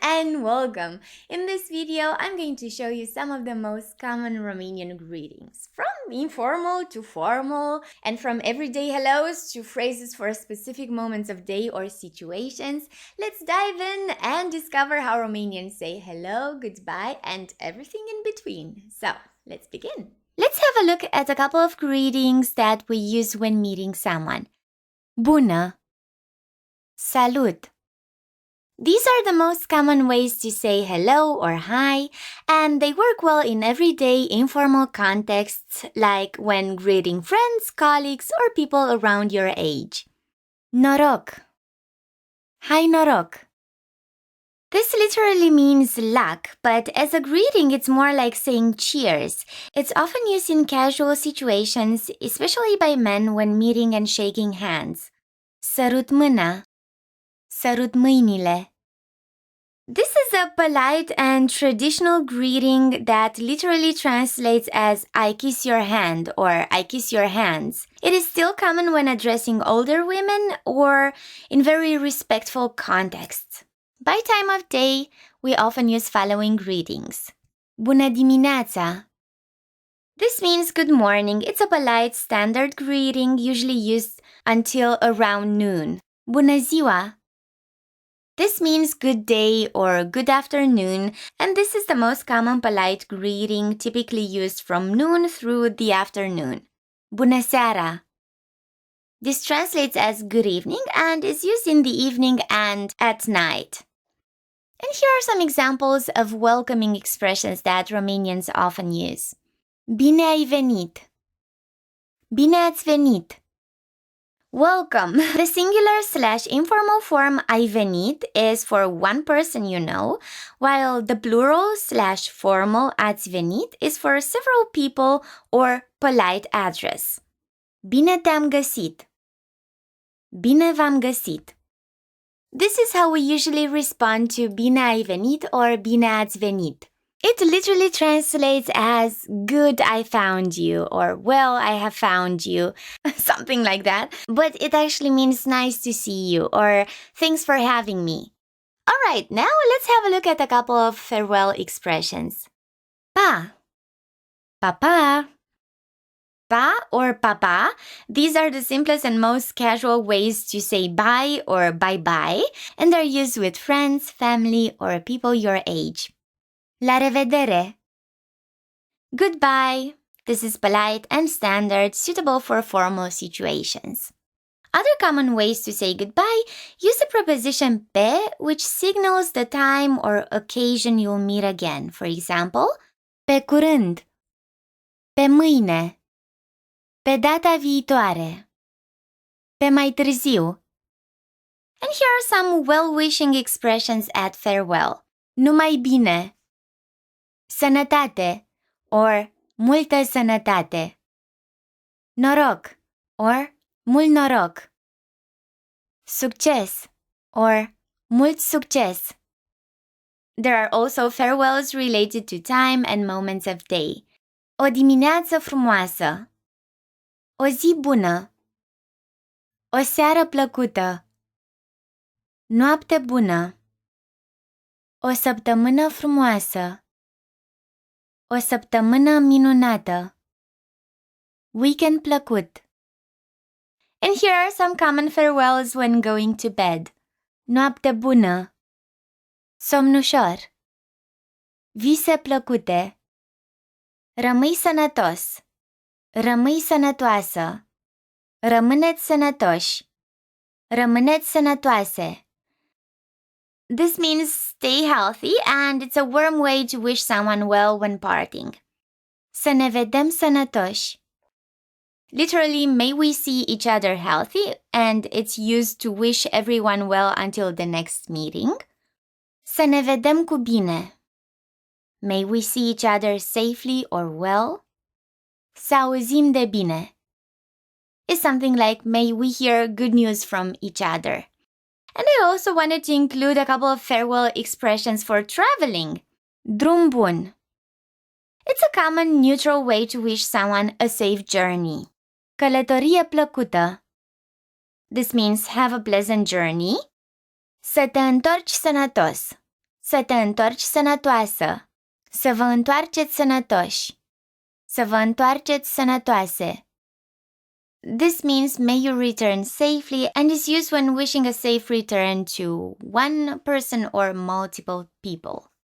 and welcome. In this video, I'm going to show you some of the most common Romanian greetings, from informal to formal, and from everyday hellos to phrases for specific moments of day or situations. Let's dive in and discover how Romanians say hello, goodbye, and everything in between. So, let's begin. Let's have a look at a couple of greetings that we use when meeting someone. Bună, salut. These are the most common ways to say hello or hi, and they work well in everyday informal contexts like when greeting friends, colleagues, or people around your age. Noroc. Hai noroc. This literally means luck, but as a greeting, it's more like saying cheers. It's often used in casual situations, especially by men when meeting and shaking hands. Sărut mâna. Sărut mâinile. This is a polite and traditional greeting that literally translates as I kiss your hand or I kiss your hands. It is still common when addressing older women or in very respectful contexts. By time of day, we often use following greetings. Bună dimineața. This means good morning. It's a polite standard greeting usually used until around noon. Bună ziua. This means good day or good afternoon, and this is the most common polite greeting typically used from noon through the afternoon. Bună seara. This translates as good evening and is used in the evening and at night. And here are some examples of welcoming expressions that Romanians often use. Bine ai venit. Bine ați venit. Welcome. The singular/informal form ai venit is for one person you know, while the plural/formal ați venit is for several people or polite address. Bine te-am găsit. Bine v-am găsit. This is how we usually respond to bine ai venit or bine ați venit. It literally translates as good I found you or well I have found you, something like that. But it actually means nice to see you or thanks for having me. Alright, now let's have a look at a couple of farewell expressions. Pa. Papa. Pa or papa, these are the simplest and most casual ways to say bye or bye-bye, and they're used with friends, family, or people your age. La revedere. Goodbye. This is polite and standard, suitable for formal situations. Other common ways to say goodbye use the preposition pe, which signals the time or occasion you'll meet again. For example, pe curând, pe mâine, pe data viitoare, pe mai târziu. And here are some well-wishing expressions at farewell. Numai bine. Sănătate or multă sănătate. Noroc or mult noroc. Succes or mult succes. There are also farewells related to time and moments of day. O dimineață frumoasă. O zi bună. O seară plăcută. Noapte bună. O săptămână frumoasă. O săptămână minunată. Weekend plăcut. And here are some common farewells when going to bed. Noapte bună. Somn ușor. Vise plăcute. Rămâi sănătos. Rămâi sănătoasă. Rămâneți sănătoși. Rămâneți sănătoase. This means stay healthy and it's a warm way to wish someone well when parting. Să ne vedem sănătoși. Literally, may we see each other healthy, and it's used to wish everyone well until the next meeting. Să ne vedem cu bine. May we see each other safely or well. Să auzim de bine. Is something like may we hear good news from each other. And I also wanted to include a couple of farewell expressions for traveling. Drum bun. It's a common neutral way to wish someone a safe journey. Călătorie plăcută. This means have a pleasant journey. Să te întorci sănătos. Să te întorci sănătoasă. Să vă întoarceți sănătoși. Să vă întoarceți sănătoase. This means may you return safely and is used when wishing a safe return to one person or multiple people.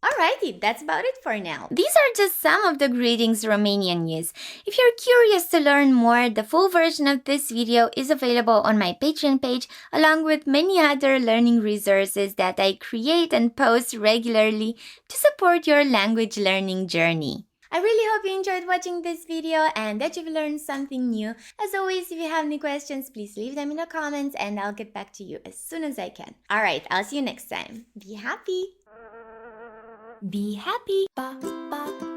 Alrighty, that's about it for now. These are just some of the greetings Romanian use. If you're curious to learn more, the full version of this video is available on my Patreon page, along with many other learning resources that I create and post regularly to support your language learning journey. I really hope you enjoyed watching this video and that you've learned something new. As always, if you have any questions, please leave them in the comments and I'll get back to you as soon as I can. Alright, I'll see you next time. Be happy! Be happy! Ba, ba.